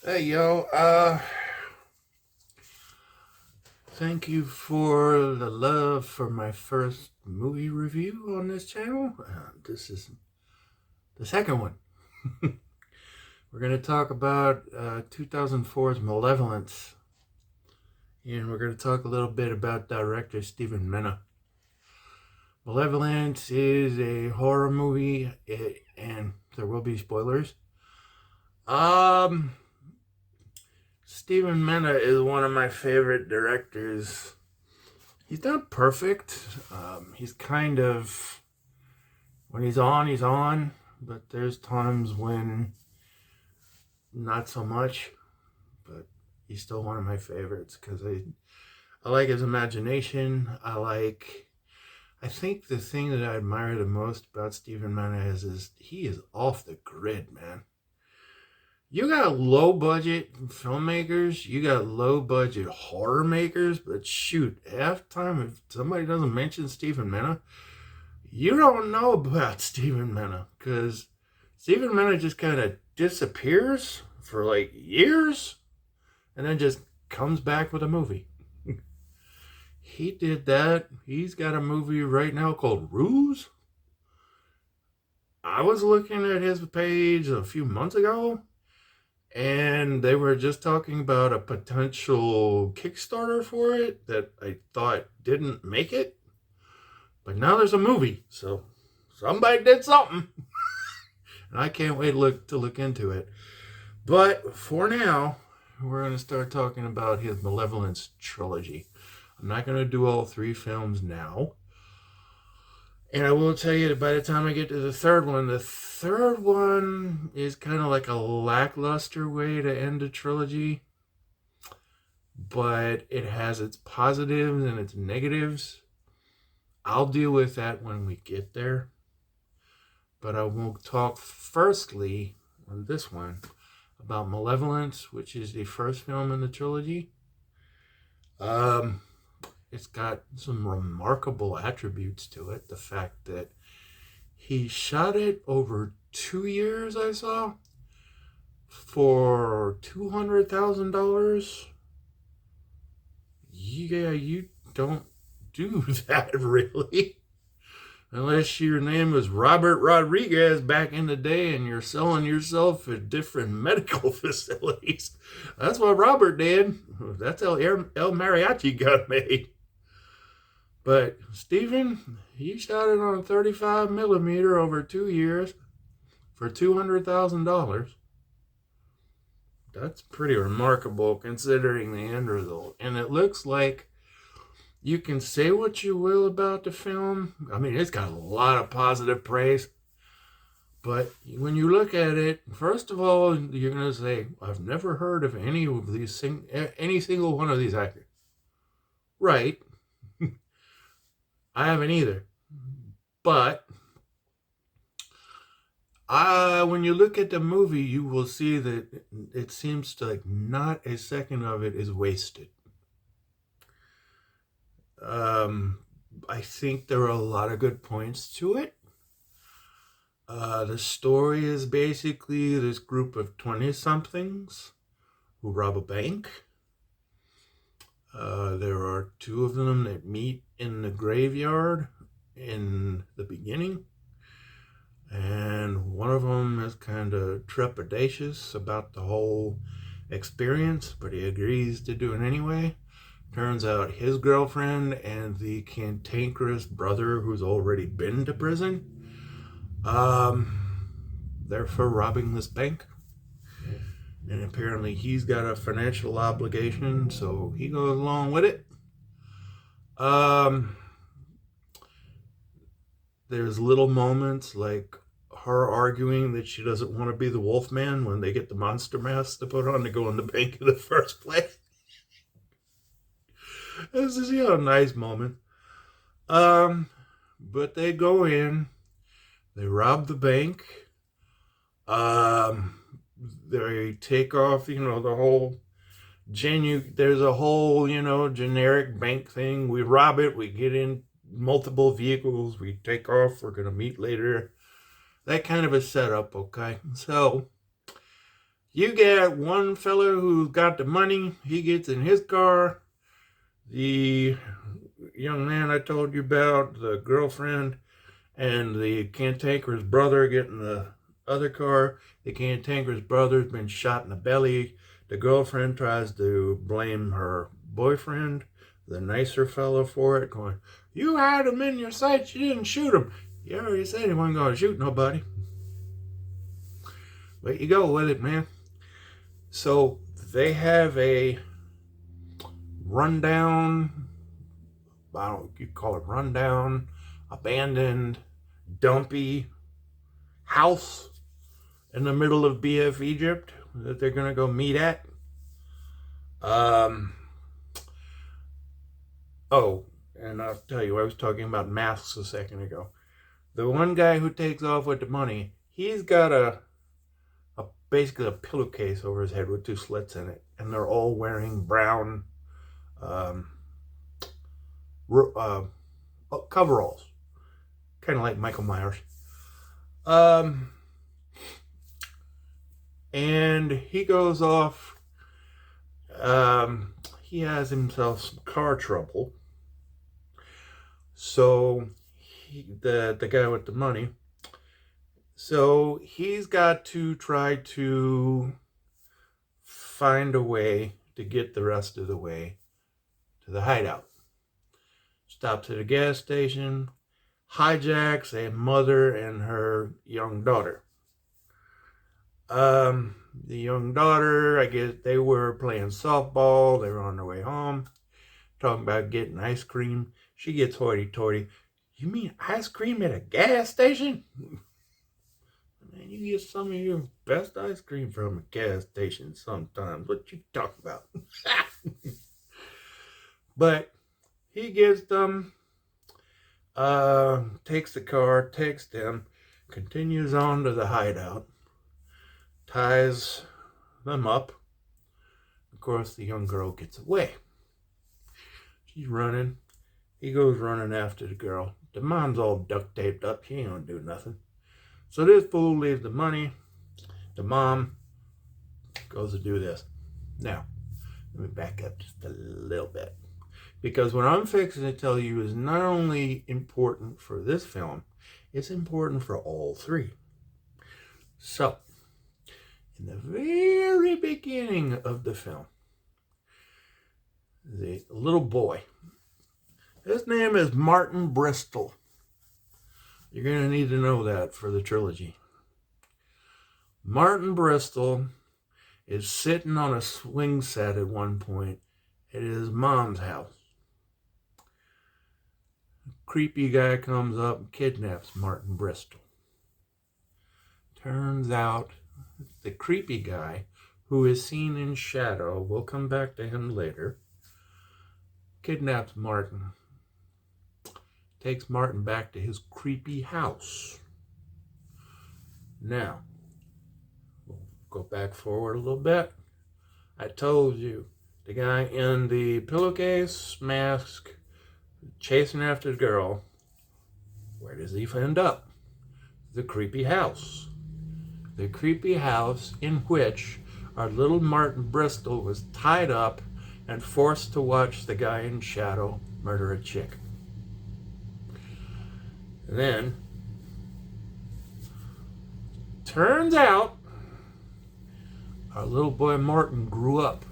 Hey yo, thank you for the love for my first movie review on this channel. This is the second one. We're going to talk about 2004's Malevolence, and we're going to talk a little bit about director Stevan Mena'S. Malevolence is a horror movie, and there will be spoilers. Um, Steven Mena'S is one of my favorite directors. He's not perfect. He's kind of, when he's on, he's on, but there's times when not so much. But he's still one of my favorites because I like his imagination. I think the thing that I admire the most about Steven Mena'S is he is off the grid, man. You got low budget filmmakers, you got low budget horror makers, but shoot, half the time if somebody doesn't mention Steven Mena'S, you don't know about Steven Mena'S because Steven Mena'S just kind of disappears for like years and then just comes back with a movie. He did that. He's got a movie right now called Ruse. I was looking at his page a few months ago and they were just talking about a potential Kickstarter for it that I thought didn't make it. But now there's a movie, so somebody did something. And I can't wait to look into it. But for now, we're going to start talking about his Malevolence trilogy. I'm not going to do all three films now. And I will tell you that by the time I get to the third one is kind of like a lackluster way to end a trilogy. But it has its positives and its negatives. I'll deal with that when we get there. But I will talk firstly on this one about Malevolence, which is the first film in the trilogy. It's got some remarkable attributes to it. The fact that he shot it over 2 years, I saw, for $200,000. Yeah, you don't do that really. Unless your name was Robert Rodriguez back in the day and you're selling yourself at different medical facilities. That's what Robert did. That's how El Mariachi got made. But Steven, he shot it on 35 millimeter over 2 years for $200,000. That's pretty remarkable considering the end result. And it looks like you can say what you will about the film. I mean, it's got a lot of positive praise. But when you look at it, first of all, you're going to say, I've never heard of any single one of these actors. Right. I haven't either. But when you look at the movie, you will see that it seems like not a second of it is wasted. I think there are a lot of good points to it. The story is basically this group of 20-somethings who rob a bank. There are two of them that meet in the graveyard in the beginning. And one of them is kind of trepidatious about the whole experience, but he agrees to do it anyway. Turns out his girlfriend and the cantankerous brother who's already been to prison, they're for robbing this bank. And apparently he's got a financial obligation, so he goes along with it. There's little moments like her arguing that she doesn't want to be the Wolfman when they get the monster mask to put on to go in the bank in the first place. This is a nice moment. But they go in, they rob the bank. They take off, the whole there's a whole, generic bank thing. We rob it, we get in multiple vehicles, we take off, we're gonna meet later. That kind of a setup, okay? So You get one fellow who's got the money. He gets in his car. The young man I told you about, the girlfriend, and the cantankerous brother get in the other car. The cantankerous brother's been shot in the belly. The girlfriend tries to blame her boyfriend, the nicer fellow, for it, going, "You had him in your sights, you didn't shoot him. You already said he wasn't going to shoot nobody." But you go with it, man. So they have a rundown, I don't know, you call it rundown, abandoned, dumpy house in the middle of BF Egypt that they're going to go meet at. Oh, and I'll tell you, I was talking about masks a second ago. The one guy who takes off with the money, he's got basically a pillowcase over his head with 2 slits in it, and they're all wearing brown coveralls, kind of like Michael Myers. And he goes off. He has himself some car trouble. So the guy with the money. So he's got to try to find a way to get the rest of the way to the hideout. Stops at a gas station, hijacks a mother and her young daughter. The young daughter, I guess they were playing softball. They were on their way home, talking about getting ice cream. She gets hoity-toity. "You mean ice cream at a gas station?" Man, you get some of your best ice cream from a gas station sometimes. What you talking about? But he gets them, takes the car, takes them, continues on to the hideout, ties them up. Of course, the young girl gets away. She's running. He goes running after the girl. The mom's all duct taped up. She ain't gonna do nothing. So this fool leaves the money. The mom goes to do this. Now, let me back up just a little bit. Because what I'm fixing to tell you is not only important for this film, it's important for all 3. So, in the very beginning of the film, the little boy, his name is Martin Bristol. You're going to need to know that for the trilogy. Martin Bristol is sitting on a swing set at one point at his mom's house. A creepy guy comes up and kidnaps Martin Bristol. Turns out the creepy guy, who is seen in shadow, we'll come back to him later, kidnaps Martin. Takes Martin back to his creepy house. Now, we'll go back forward a little bit. I told you, the guy in the pillowcase, mask, chasing after the girl. Where does he end up? The creepy house. The creepy house in which our little Martin Bristol was tied up and forced to watch the guy in shadow murder a chick. Then, turns out, our little boy Martin grew up.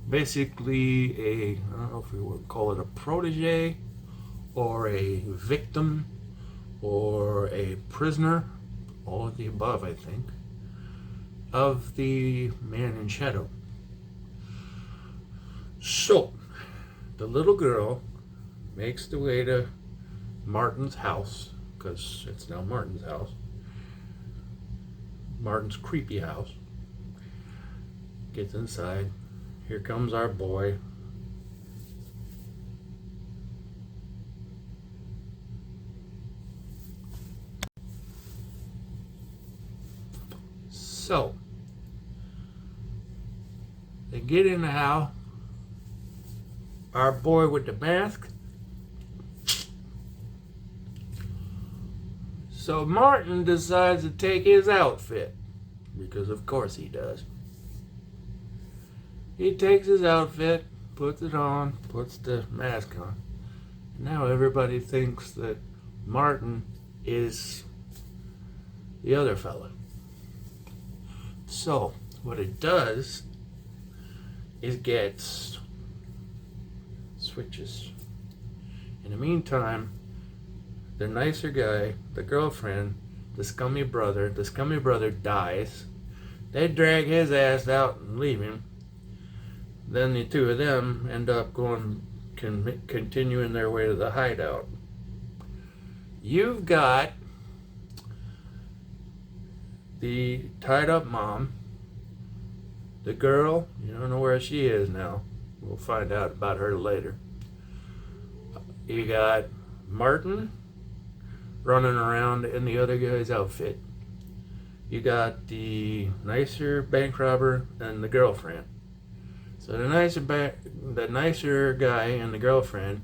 Basically I don't know if we would call it a protege, or a victim, or a prisoner, all of the above, I think, of the man in shadow. So, the little girl makes the way to Martin's house, because it's now Martin's house. Martin's creepy house. Gets inside. Here comes our boy. So, they get in the house. Our boy with the mask. So Martin decides to take his outfit, because of course he does. He takes his outfit, puts it on, puts the mask on. Now everybody thinks that Martin is the other fella. So what it does is gets switches. In the meantime, the nicer guy, the girlfriend, the scummy brother dies. They drag his ass out and leave him. Then the two of them end up continuing their way to the hideout. You've got the tied up mom, the girl, you don't know where she is now. We'll find out about her later. You got Martin running around in the other guy's outfit. You got the nicer bank robber and the girlfriend. So the nicer guy and the girlfriend,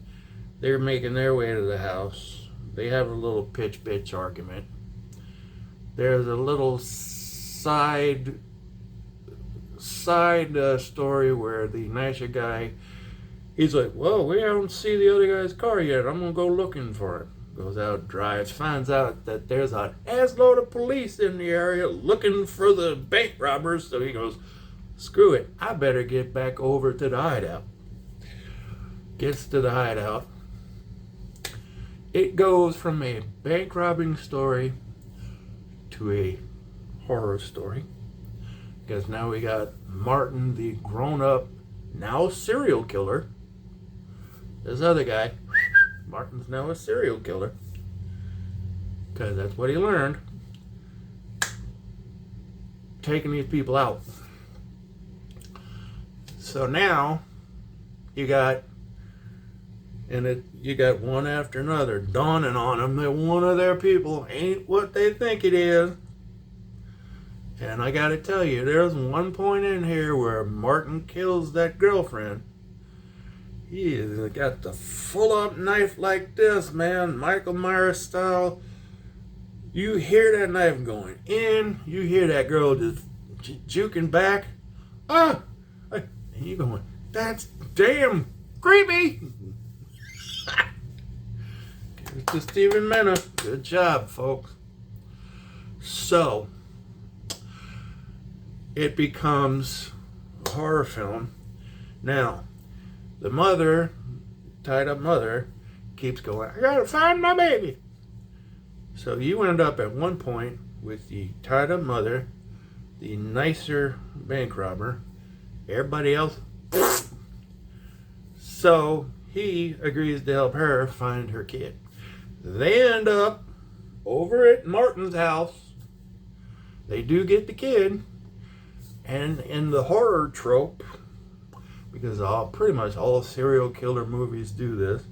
they're making their way to the house. They have a little pitch argument. There's a little side story where the nicer guy, he's like, well, we haven't seen the other guy's car yet. I'm going to go looking for it. Goes out, drives, finds out that there's an assload of police in the area looking for the bank robbers. So he goes, screw it, I better get back over to the hideout. Gets to the hideout. It goes from a bank robbing story to a horror story. Because now we got Martin, the grown-up, now serial killer. This other guy, Martin's now a serial killer. Because that's what he learned. Taking these people out. So now, you got one after another dawning on them that one of their people ain't what they think it is. And I gotta tell you, there's one point in here where Martin kills that girlfriend. He has got the full-up knife like this, man, Michael Myers style. You hear that knife going in, you hear that girl just juking back. Ah! And you going, that's damn creepy! Give it to Stevan Mena. Good job, folks. So, it becomes a horror film. Now, the mother, tied up mother, keeps going, I gotta find my baby. So you end up at one point with the tied up mother, the nicer bank robber, everybody else. So he agrees to help her find her kid. They end up over at Martin's house. They do get the kid. And in the horror trope, because pretty much all serial killer movies do this,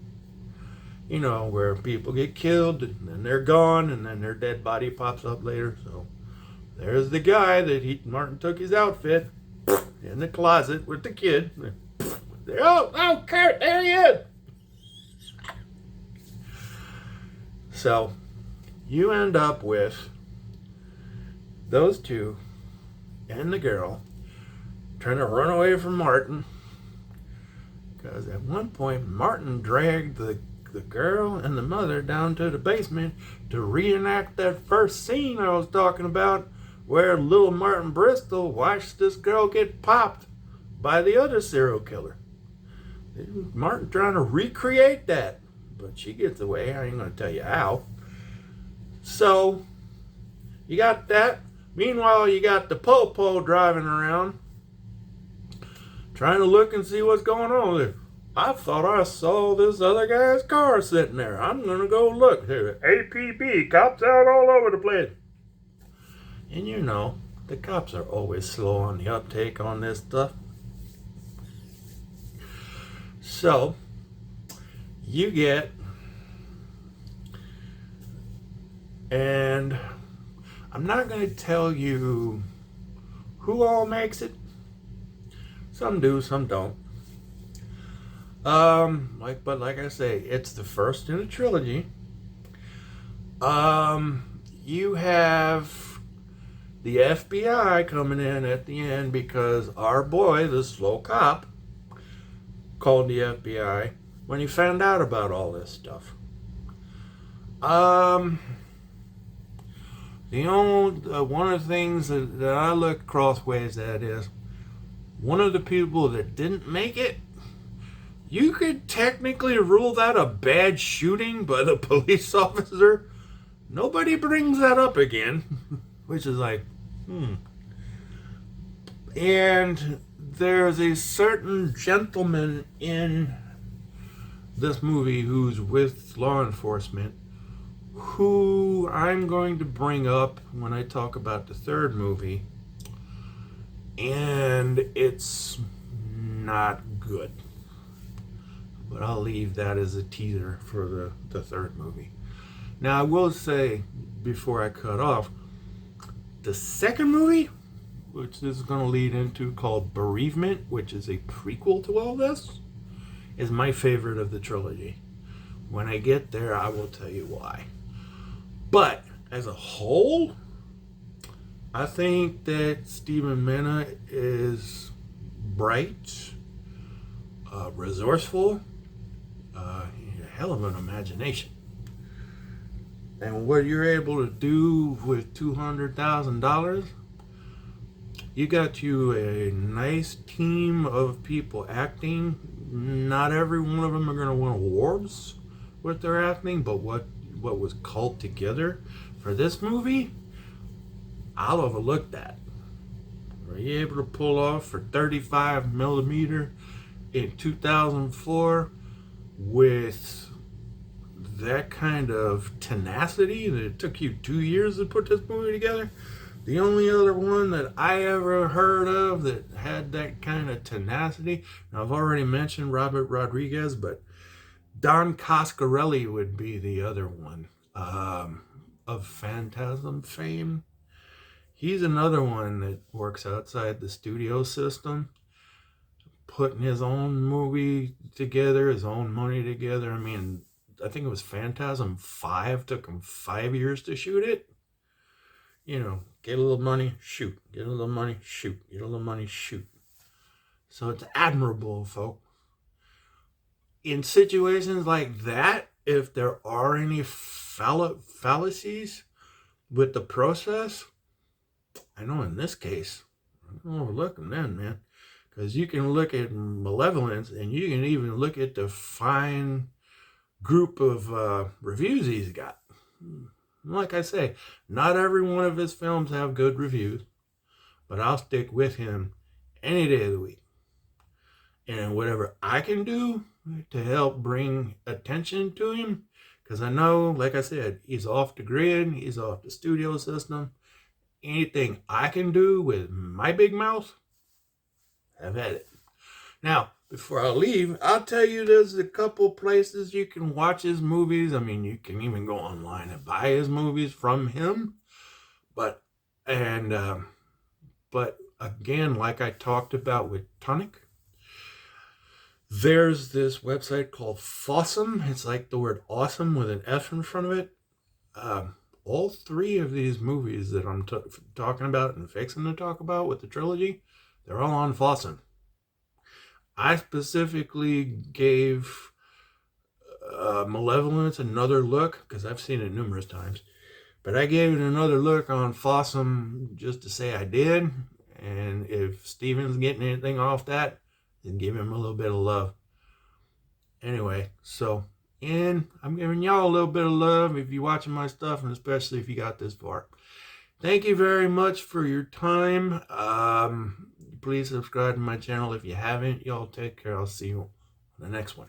you know, where people get killed and then they're gone and then their dead body pops up later. So there's the guy that Martin took his outfit in the closet with the kid. Oh, Kurt, there he is. So you end up with those two and the girl trying to run away from Martin, because at one point Martin dragged the girl and the mother down to the basement to reenact that first scene I was talking about, where little Martin Bristol watched this girl get popped by the other serial killer. Martin trying to recreate that, but she gets away. I ain't going to tell you how. So you got that. Meanwhile, you got the po-po driving around, trying to look and see what's going on there. I thought I saw this other guy's car sitting there. I'm going to go look. Here, APB, cops out all over the place. And you know, the cops are always slow on the uptake on this stuff. So, you get, and I'm not going to tell you who all makes it. Some do, some don't. But like I say, it's the first in a trilogy. you have the FBI coming in at the end because our boy, the slow cop, called the FBI when he found out about all this stuff. One of the things that I look crossways at is one of the people that didn't make it. You could technically rule that a bad shooting by the police officer. Nobody brings that up again, which is like, And there's a certain gentleman in this movie who's with law enforcement who I'm going to bring up when I talk about the third movie. And it's not good. But I'll leave that as a teaser for the third movie. Now, I will say, before I cut off, the second movie, which this is going to lead into, called Bereavement, which is a prequel to all this, is my favorite of the trilogy. When I get there, I will tell you why. But, as a whole, I think that Stevan Mena is bright, resourceful, a hell of an imagination. And what you're able to do with $200,000, you got you a nice team of people acting. Not every one of them are going to win awards with their acting, but what was culled together for this movie, I'll overlook that. Were you able to pull off for 35 millimeter in 2004 with that kind of tenacity that it took you 2 years to put this movie together? The only other one that I ever heard of that had that kind of tenacity, now I've already mentioned Robert Rodriguez, but Don Coscarelli would be the other one, of Phantasm fame. He's another one that works outside the studio system, putting his own movie together, his own money together. I mean, I think it was Phantasm 5, took him 5 years to shoot it. You know, get a little money, shoot. Get a little money, shoot. Get a little money, shoot. So it's admirable, folks. In situations like that, if there are any fallacies with the process, I know in this case, I'm going to overlook them then, man. Because you can look at Malevolence and you can even look at the fine group of reviews he's got. Like I say, not every one of his films have good reviews, but I'll stick with him any day of the week. And whatever I can do to help bring attention to him, because I know, like I said, he's off the grid, he's off the studio system. Anything I can do with my big mouth, have at it. Now, before I leave, I'll tell you there's a couple places you can watch his movies. I mean, you can even go online and buy his movies from him. But again, like I talked about with Tonic, there's this website called Fossum. It's like the word awesome with an F in front of it. All three of these movies that I'm talking about and fixing to talk about with the trilogy, they're all on Fossum. I specifically gave Malevolence another look, because I've seen it numerous times, but I gave it another look on Fossum just to say I did, and if Steven's getting anything off that, then give him a little bit of love. Anyway, so, and I'm giving y'all a little bit of love if you're watching my stuff, and especially if you got this far. Thank you very much for your time. Please subscribe to my channel if you haven't. Y'all take care. I'll see you on the next one.